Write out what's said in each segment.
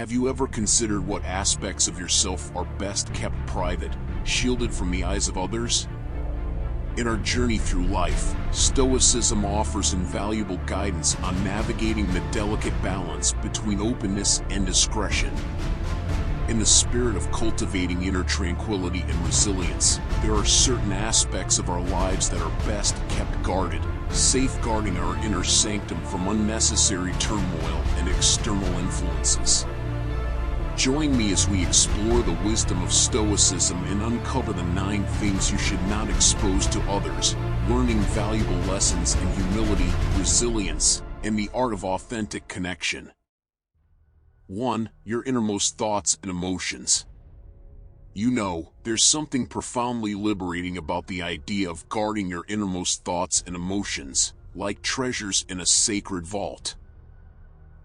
Have you ever considered what aspects of yourself are best kept private, shielded from the eyes of others? In our journey through life, Stoicism offers invaluable guidance on navigating the delicate balance between openness and discretion. In the spirit of cultivating inner tranquility and resilience, there are certain aspects of our lives that are best kept guarded, safeguarding our inner sanctum from unnecessary turmoil and external influences. Join me as we explore the wisdom of Stoicism and uncover the 9 things you should not expose to others, learning valuable lessons in humility, resilience, and the art of authentic connection. 1. Your innermost thoughts and emotions. You know, there's something profoundly liberating about the idea of guarding your innermost thoughts and emotions, like treasures in a sacred vault.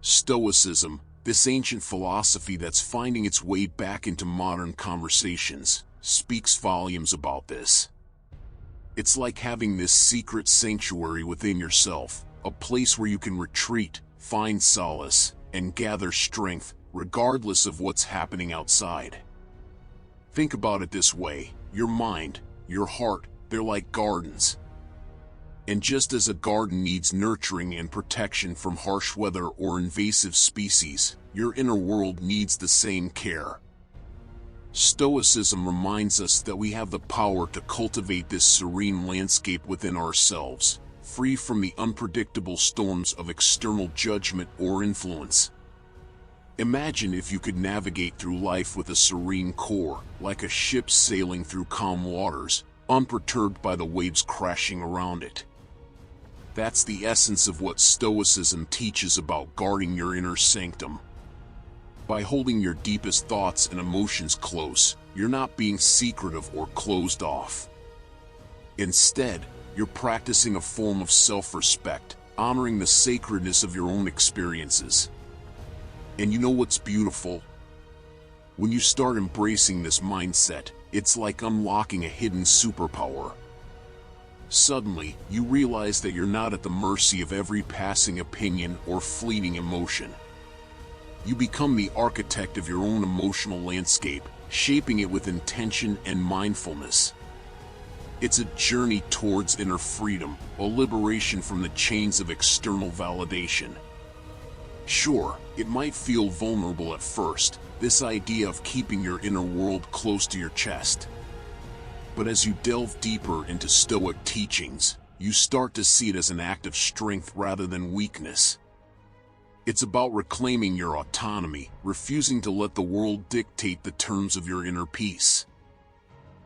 Stoicism, this ancient philosophy that's finding its way back into modern conversations, speaks volumes about this. It's like having this secret sanctuary within yourself, a place where you can retreat, find solace, and gather strength, regardless of what's happening outside. Think about it this way: your mind, your heart, they're like gardens. And just as a garden needs nurturing and protection from harsh weather or invasive species, your inner world needs the same care. Stoicism reminds us that we have the power to cultivate this serene landscape within ourselves, free from the unpredictable storms of external judgment or influence. Imagine if you could navigate through life with a serene core, like a ship sailing through calm waters, unperturbed by the waves crashing around it. That's the essence of what Stoicism teaches about guarding your inner sanctum. By holding your deepest thoughts and emotions close, you're not being secretive or closed off. Instead, you're practicing a form of self-respect, honoring the sacredness of your own experiences. And you know what's beautiful? When you start embracing this mindset, it's like unlocking a hidden superpower. Suddenly, you realize that you're not at the mercy of every passing opinion or fleeting emotion. You become the architect of your own emotional landscape, shaping it with intention and mindfulness. It's a journey towards inner freedom, a liberation from the chains of external validation. Sure, it might feel vulnerable at first, this idea of keeping your inner world close to your chest. But as you delve deeper into Stoic teachings, you start to see it as an act of strength rather than weakness. It's about reclaiming your autonomy, refusing to let the world dictate the terms of your inner peace.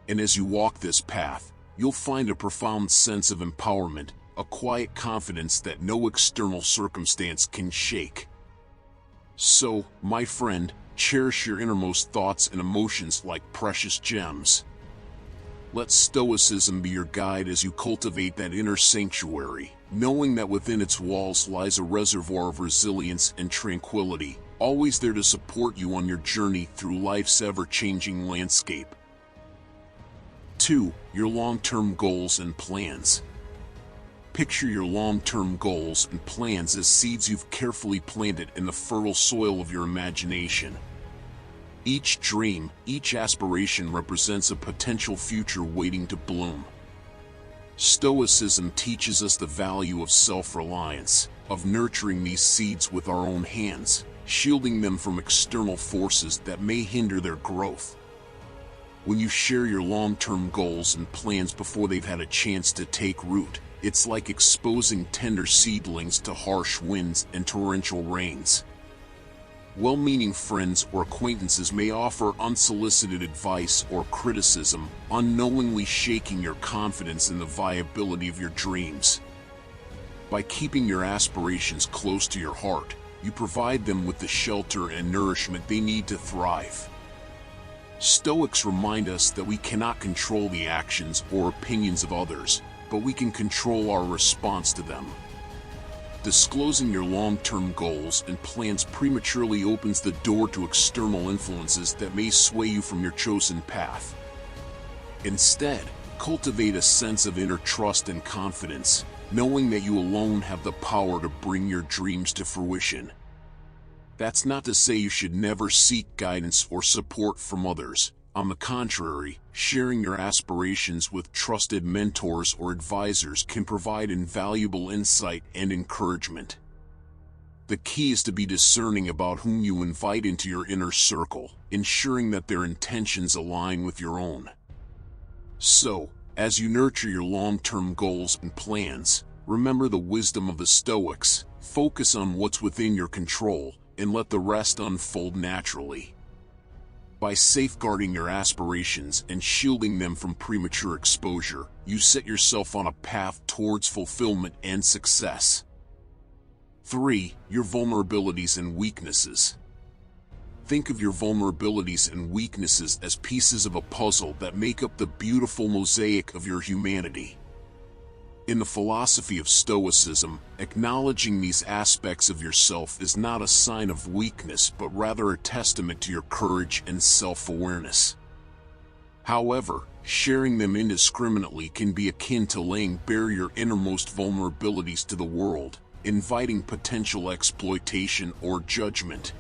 And as you walk this path, you'll find a profound sense of empowerment, a quiet confidence that no external circumstance can shake. So, my friend, cherish your innermost thoughts and emotions like precious gems. Let Stoicism be your guide as you cultivate that inner sanctuary, knowing that within its walls lies a reservoir of resilience and tranquility, always there to support you on your journey through life's ever-changing landscape. 2. Your long-term goals and plans. Picture your long-term goals and plans as seeds you've carefully planted in the fertile soil of your imagination. Each dream, each aspiration represents a potential future waiting to bloom. Stoicism teaches us the value of self-reliance, of nurturing these seeds with our own hands, shielding them from external forces that may hinder their growth. When you share your long-term goals and plans before they've had a chance to take root, it's like exposing tender seedlings to harsh winds and torrential rains. Well-meaning friends or acquaintances may offer unsolicited advice or criticism, unknowingly shaking your confidence in the viability of your dreams. By keeping your aspirations close to your heart, you provide them with the shelter and nourishment they need to thrive. Stoics remind us that we cannot control the actions or opinions of others, but we can control our response to them. Disclosing your long-term goals and plans prematurely opens the door to external influences that may sway you from your chosen path. Instead, cultivate a sense of inner trust and confidence, knowing that you alone have the power to bring your dreams to fruition. That's not to say you should never seek guidance or support from others. On the contrary, sharing your aspirations with trusted mentors or advisors can provide invaluable insight and encouragement. The key is to be discerning about whom you invite into your inner circle, ensuring that their intentions align with your own. So, as you nurture your long-term goals and plans, remember the wisdom of the Stoics. Focus on what's within your control, and let the rest unfold naturally. By safeguarding your aspirations and shielding them from premature exposure, you set yourself on a path towards fulfillment and success. 3. Your vulnerabilities and weaknesses. Think of your vulnerabilities and weaknesses as pieces of a puzzle that make up the beautiful mosaic of your humanity. In the philosophy of Stoicism, acknowledging these aspects of yourself is not a sign of weakness but rather a testament to your courage and self-awareness. However, sharing them indiscriminately can be akin to laying bare your innermost vulnerabilities to the world, inviting potential exploitation or judgment.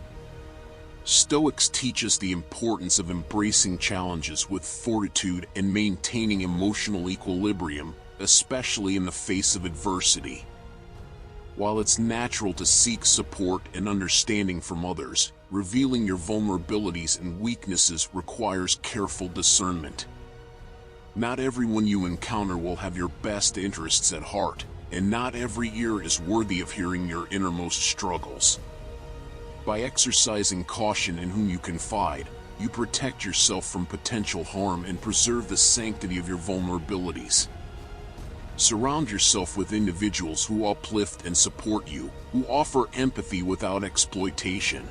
Stoics teach us the importance of embracing challenges with fortitude and maintaining emotional equilibrium, especially in the face of adversity. While it's natural to seek support and understanding from others, revealing your vulnerabilities and weaknesses requires careful discernment. Not everyone you encounter will have your best interests at heart, and not every ear is worthy of hearing your innermost struggles. By exercising caution in whom you confide, you protect yourself from potential harm and preserve the sanctity of your vulnerabilities. Surround yourself with individuals who uplift and support you, who offer empathy without exploitation.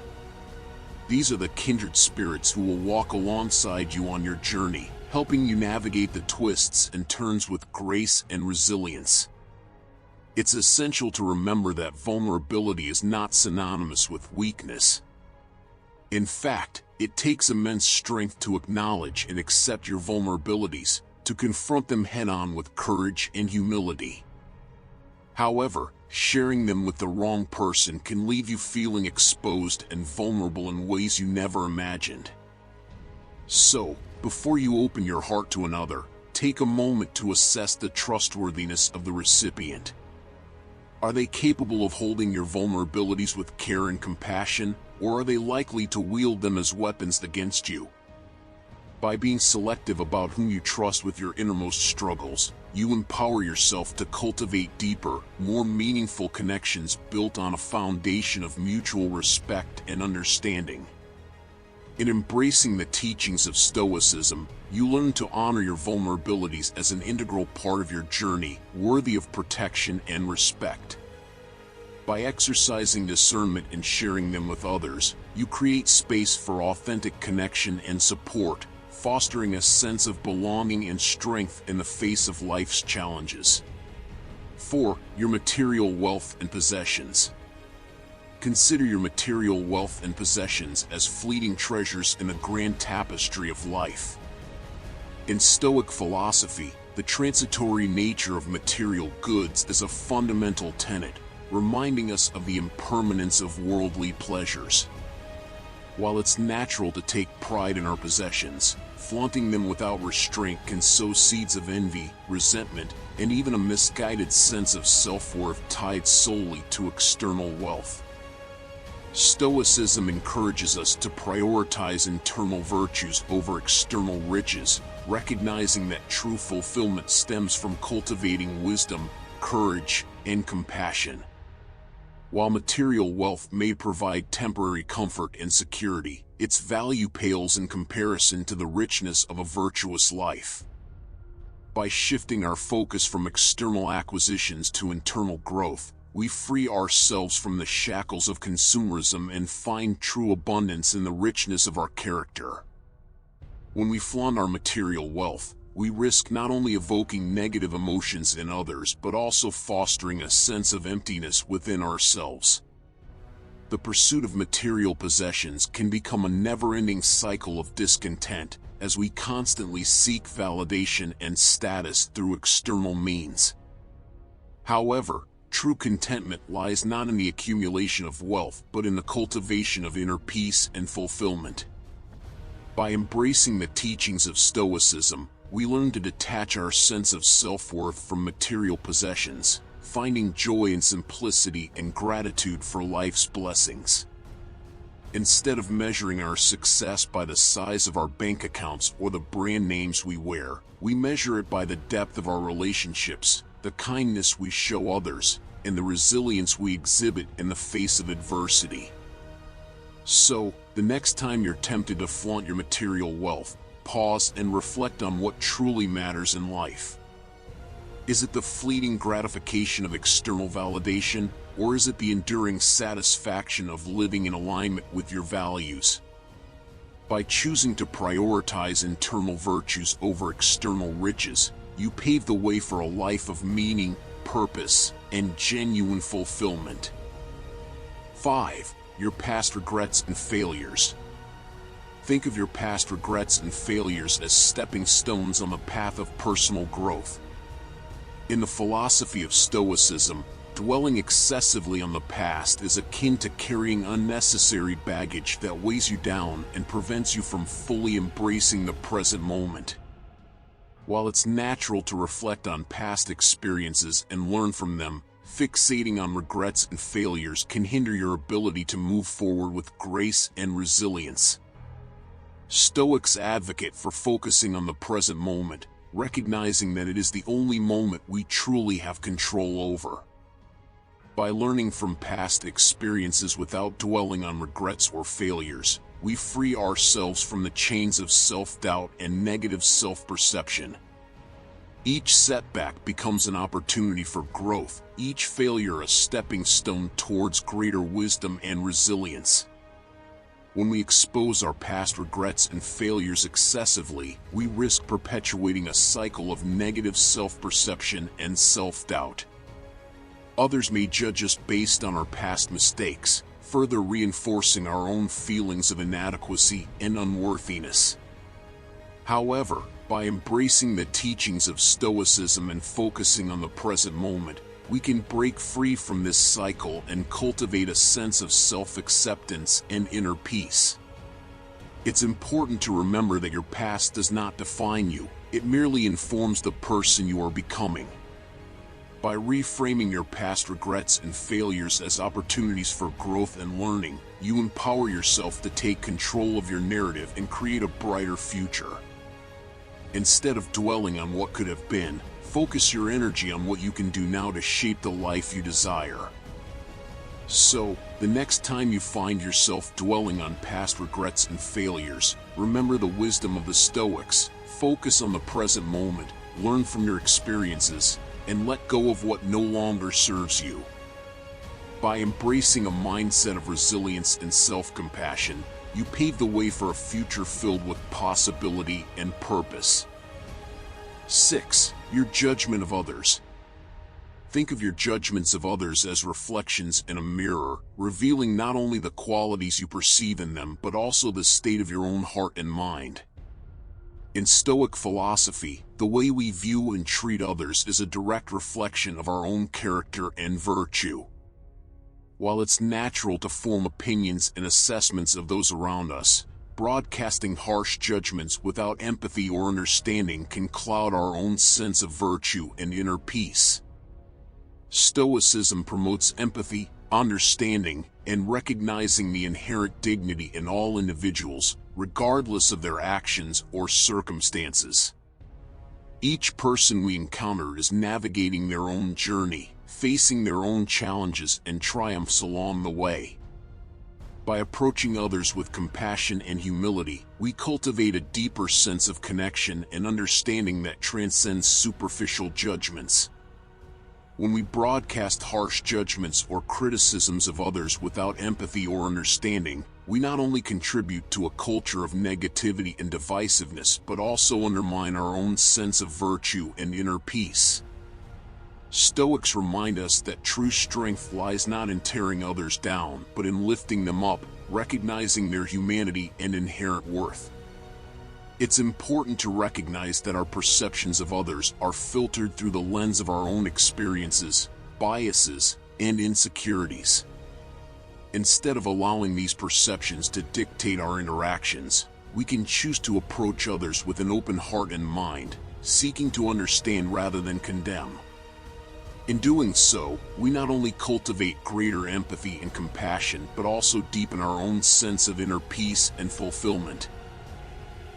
These are the kindred spirits who will walk alongside you on your journey, helping you navigate the twists and turns with grace and resilience. It's essential to remember that vulnerability is not synonymous with weakness. In fact, it takes immense strength to acknowledge and accept your vulnerabilities, to confront them head-on with courage and humility. However, sharing them with the wrong person can leave you feeling exposed and vulnerable in ways you never imagined. So, before you open your heart to another, take a moment to assess the trustworthiness of the recipient. Are they capable of holding your vulnerabilities with care and compassion, or are they likely to wield them as weapons against you? By being selective about whom you trust with your innermost struggles, you empower yourself to cultivate deeper, more meaningful connections built on a foundation of mutual respect and understanding. In embracing the teachings of Stoicism, you learn to honor your vulnerabilities as an integral part of your journey, worthy of protection and respect. By exercising discernment and sharing them with others, you create space for authentic connection and support, fostering a sense of belonging and strength in the face of life's challenges. 4. Your material wealth and possessions. Consider your material wealth and possessions as fleeting treasures in the grand tapestry of life. In Stoic philosophy, the transitory nature of material goods is a fundamental tenet, reminding us of the impermanence of worldly pleasures. While it's natural to take pride in our possessions, flaunting them without restraint can sow seeds of envy, resentment, and even a misguided sense of self-worth tied solely to external wealth. Stoicism encourages us to prioritize internal virtues over external riches, recognizing that true fulfillment stems from cultivating wisdom, courage, and compassion. While material wealth may provide temporary comfort and security, its value pales in comparison to the richness of a virtuous life. By shifting our focus from external acquisitions to internal growth, we free ourselves from the shackles of consumerism and find true abundance in the richness of our character. When we flaunt our material wealth, we risk not only evoking negative emotions in others but also fostering a sense of emptiness within ourselves. The pursuit of material possessions can become a never-ending cycle of discontent as we constantly seek validation and status through external means. However, True contentment lies not in the accumulation of wealth, but in the cultivation of inner peace and fulfillment. By embracing the teachings of Stoicism, we learn to detach our sense of self-worth from material possessions, finding joy in simplicity and gratitude for life's blessings. Instead of measuring our success by the size of our bank accounts or the brand names we wear, we measure it by the depth of our relationships, the kindness we show others, and the resilience we exhibit in the face of adversity. So, the next time you're tempted to flaunt your material wealth, pause and reflect on what truly matters in life. Is it the fleeting gratification of external validation, or is it the enduring satisfaction of living in alignment with your values? By choosing to prioritize internal virtues over external riches, you pave the way for a life of meaning, purpose, and genuine fulfillment. 5. Your past regrets and failures. Think of your past regrets and failures as stepping stones on the path of personal growth. In the philosophy of Stoicism, dwelling excessively on the past is akin to carrying unnecessary baggage that weighs you down and prevents you from fully embracing the present moment. While it's natural to reflect on past experiences and learn from them, fixating on regrets and failures can hinder your ability to move forward with grace and resilience. Stoics advocate for focusing on the present moment, recognizing that it is the only moment we truly have control over. By learning from past experiences without dwelling on regrets or failures, we free ourselves from the chains of self-doubt and negative self-perception. Each setback becomes an opportunity for growth, each failure a stepping stone towards greater wisdom and resilience. When we expose our past regrets and failures excessively, we risk perpetuating a cycle of negative self-perception and self-doubt. Others may judge us based on our past mistakes, further reinforcing our own feelings of inadequacy and unworthiness. However, by embracing the teachings of Stoicism and focusing on the present moment, we can break free from this cycle and cultivate a sense of self-acceptance and inner peace. It's important to remember that your past does not define you, it merely informs the person you are becoming. By reframing your past regrets and failures as opportunities for growth and learning, you empower yourself to take control of your narrative and create a brighter future. Instead of dwelling on what could have been, focus your energy on what you can do now to shape the life you desire. So, the next time you find yourself dwelling on past regrets and failures, remember the wisdom of the Stoics, focus on the present moment, learn from your experiences, and let go of what no longer serves you. By embracing a mindset of resilience and self-compassion, you pave the way for a future filled with possibility and purpose. 6. Your judgment of others. Think of your judgments of others as reflections in a mirror, revealing not only the qualities you perceive in them but also the state of your own heart and mind. In Stoic philosophy, the way we view and treat others is a direct reflection of our own character and virtue. While it's natural to form opinions and assessments of those around us, broadcasting harsh judgments without empathy or understanding can cloud our own sense of virtue and inner peace. Stoicism promotes empathy, understanding, and recognizing the inherent dignity in all individuals, regardless of their actions or circumstances. Each person we encounter is navigating their own journey, facing their own challenges and triumphs along the way. By approaching others with compassion and humility, we cultivate a deeper sense of connection and understanding that transcends superficial judgments. When we broadcast harsh judgments or criticisms of others without empathy or understanding, we not only contribute to a culture of negativity and divisiveness but also undermine our own sense of virtue and inner peace. Stoics remind us that true strength lies not in tearing others down, but in lifting them up, recognizing their humanity and inherent worth. It's important to recognize that our perceptions of others are filtered through the lens of our own experiences, biases, and insecurities. Instead of allowing these perceptions to dictate our interactions, we can choose to approach others with an open heart and mind, seeking to understand rather than condemn. In doing so, we not only cultivate greater empathy and compassion, but also deepen our own sense of inner peace and fulfillment.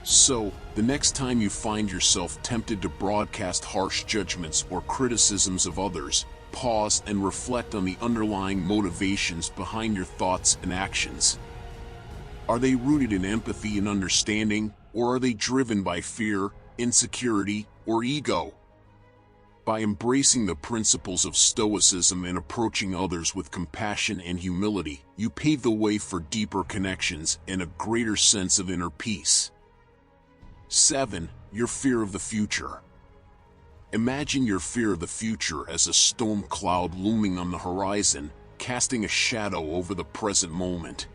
So, the next time you find yourself tempted to broadcast harsh judgments or criticisms of others, pause and reflect on the underlying motivations behind your thoughts and actions. Are they rooted in empathy and understanding, or are they driven by fear, insecurity, or ego? By embracing the principles of Stoicism and approaching others with compassion and humility, you pave the way for deeper connections and a greater sense of inner peace. 7. Your fear of the future. Imagine your fear of the future as a storm cloud looming on the horizon, casting a shadow over the present moment.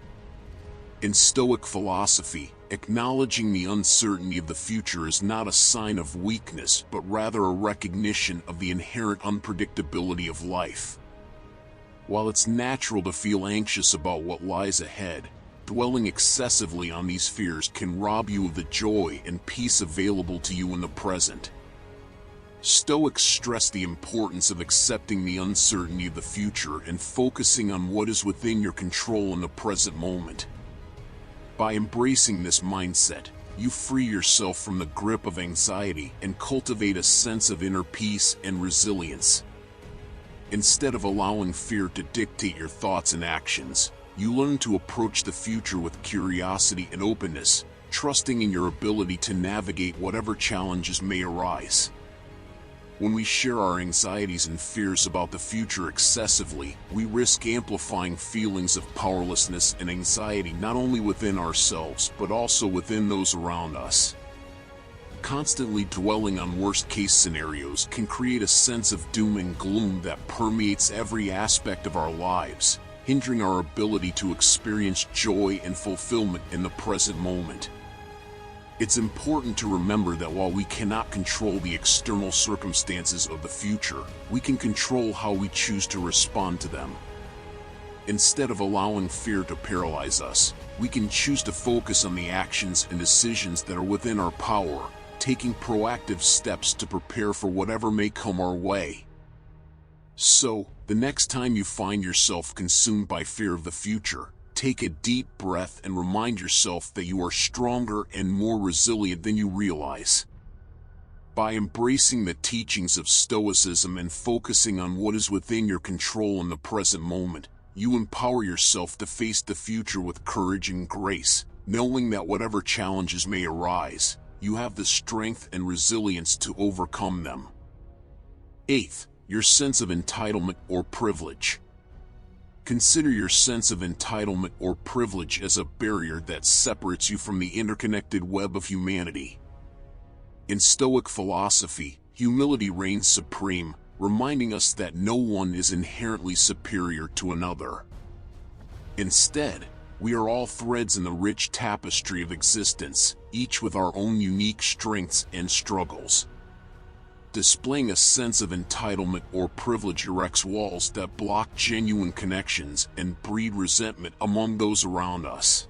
In Stoic philosophy, acknowledging the uncertainty of the future is not a sign of weakness, but rather a recognition of the inherent unpredictability of life. While it's natural to feel anxious about what lies ahead, dwelling excessively on these fears can rob you of the joy and peace available to you in the present. Stoics stress the importance of accepting the uncertainty of the future and focusing on what is within your control in the present moment. By embracing this mindset, you free yourself from the grip of anxiety and cultivate a sense of inner peace and resilience. Instead of allowing fear to dictate your thoughts and actions, you learn to approach the future with curiosity and openness, trusting in your ability to navigate whatever challenges may arise. When we share our anxieties and fears about the future excessively, we risk amplifying feelings of powerlessness and anxiety not only within ourselves but also within those around us. Constantly dwelling on worst-case scenarios can create a sense of doom and gloom that permeates every aspect of our lives, hindering our ability to experience joy and fulfillment in the present moment. It's important to remember that while we cannot control the external circumstances of the future, we can control how we choose to respond to them. Instead of allowing fear to paralyze us, we can choose to focus on the actions and decisions that are within our power, taking proactive steps to prepare for whatever may come our way. So, the next time you find yourself consumed by fear of the future, take a deep breath and remind yourself that you are stronger and more resilient than you realize. By embracing the teachings of Stoicism and focusing on what is within your control in the present moment, you empower yourself to face the future with courage and grace, knowing that whatever challenges may arise, you have the strength and resilience to overcome them. 8. Your sense of entitlement or privilege. Consider your sense of entitlement or privilege as a barrier that separates you from the interconnected web of humanity. In Stoic philosophy, humility reigns supreme, reminding us that no one is inherently superior to another. Instead, we are all threads in the rich tapestry of existence, each with our own unique strengths and struggles. Displaying a sense of entitlement or privilege erects walls that block genuine connections and breed resentment among those around us.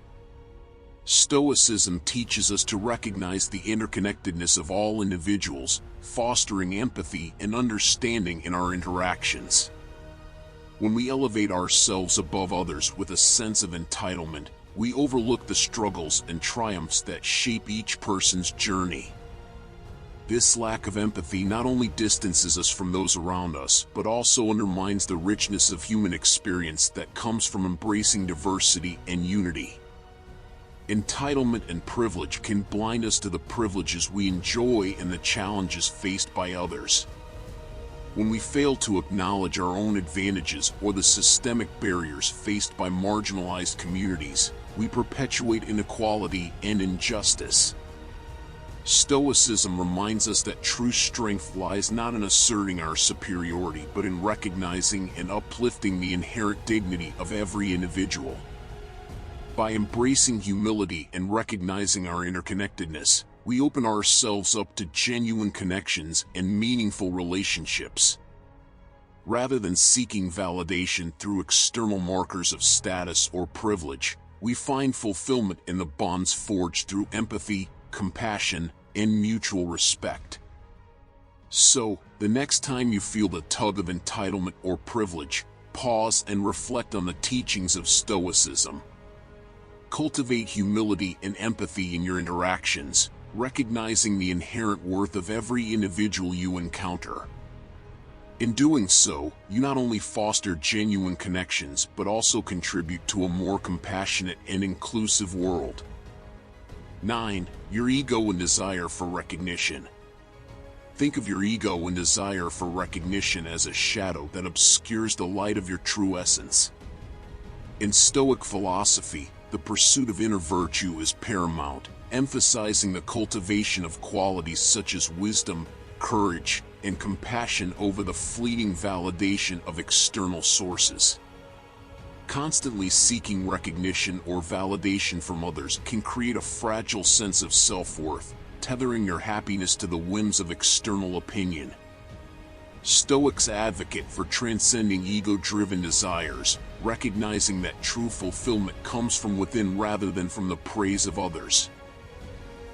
Stoicism teaches us to recognize the interconnectedness of all individuals, fostering empathy and understanding in our interactions. When we elevate ourselves above others with a sense of entitlement, we overlook the struggles and triumphs that shape each person's journey. This lack of empathy not only distances us from those around us, but also undermines the richness of human experience that comes from embracing diversity and unity. Entitlement and privilege can blind us to the privileges we enjoy and the challenges faced by others. When we fail to acknowledge our own advantages or the systemic barriers faced by marginalized communities, we perpetuate inequality and injustice. Stoicism reminds us that true strength lies not in asserting our superiority but in recognizing and uplifting the inherent dignity of every individual. By embracing humility and recognizing our interconnectedness, we open ourselves up to genuine connections and meaningful relationships. Rather than seeking validation through external markers of status or privilege, we find fulfillment in the bonds forged through empathy, compassion, and mutual respect. So, the next time you feel the tug of entitlement or privilege, pause and reflect on the teachings of Stoicism. Cultivate humility and empathy in your interactions, recognizing the inherent worth of every individual you encounter. In doing so, you not only foster genuine connections but also contribute to a more compassionate and inclusive world. 9. Your ego and desire for recognition. Think of your ego and desire for recognition as a shadow that obscures the light of your true essence. In Stoic philosophy, the pursuit of inner virtue is paramount, emphasizing the cultivation of qualities such as wisdom, courage, and compassion over the fleeting validation of external sources. Constantly seeking recognition or validation from others can create a fragile sense of self-worth, tethering your happiness to the whims of external opinion. Stoics advocate for transcending ego-driven desires, recognizing that true fulfillment comes from within rather than from the praise of others.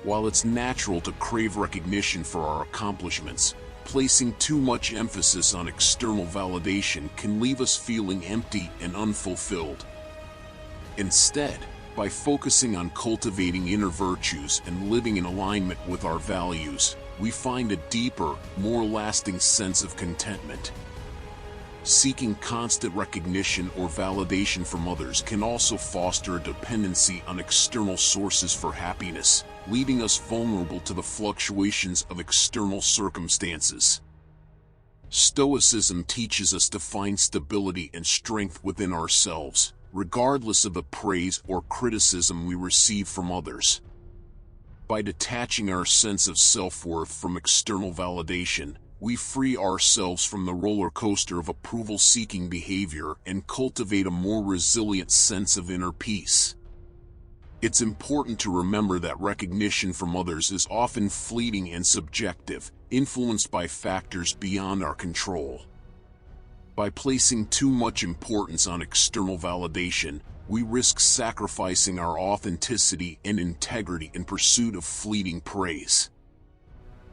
While it's natural to crave recognition for our accomplishments, placing too much emphasis on external validation can leave us feeling empty and unfulfilled. Instead, by focusing on cultivating inner virtues and living in alignment with our values, we find a deeper, more lasting sense of contentment. Seeking constant recognition or validation from others can also foster a dependency on external sources for happiness, leaving us vulnerable to the fluctuations of external circumstances. Stoicism teaches us to find stability and strength within ourselves, regardless of the praise or criticism we receive from others. By detaching our sense of self-worth from external validation, we free ourselves from the roller coaster of approval-seeking behavior and cultivate a more resilient sense of inner peace. It's important to remember that recognition from others is often fleeting and subjective, influenced by factors beyond our control. By placing too much importance on external validation, we risk sacrificing our authenticity and integrity in pursuit of fleeting praise.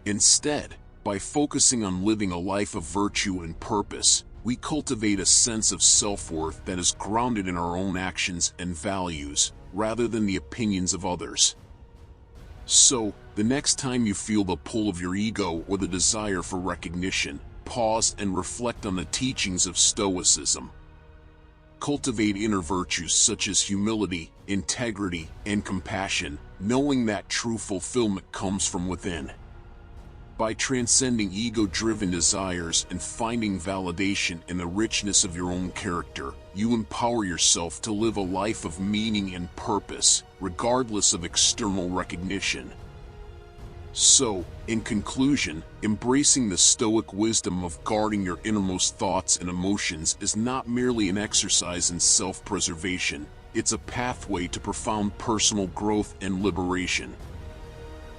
Instead, by focusing on living a life of virtue and purpose, we cultivate a sense of self-worth that is grounded in our own actions and values, rather than the opinions of others. So, the next time you feel the pull of your ego or the desire for recognition, pause and reflect on the teachings of Stoicism. Cultivate inner virtues such as humility, integrity, and compassion, knowing that true fulfillment comes from within. By transcending ego-driven desires and finding validation in the richness of your own character, you empower yourself to live a life of meaning and purpose, regardless of external recognition. So, in conclusion, embracing the Stoic wisdom of guarding your innermost thoughts and emotions is not merely an exercise in self-preservation, it's a pathway to profound personal growth and liberation.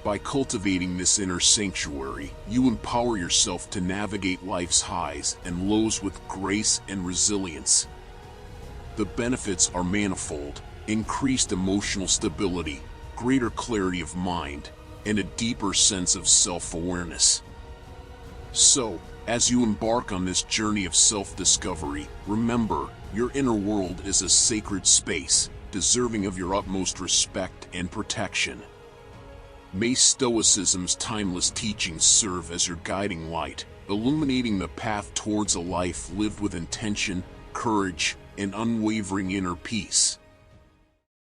By cultivating this inner sanctuary, you empower yourself to navigate life's highs and lows with grace and resilience. The benefits are manifold: increased emotional stability, greater clarity of mind, and a deeper sense of self-awareness. So, as you embark on this journey of self-discovery, remember, your inner world is a sacred space, deserving of your utmost respect and protection. May Stoicism's timeless teachings serve as your guiding light, illuminating the path towards a life lived with intention, courage, and unwavering inner peace.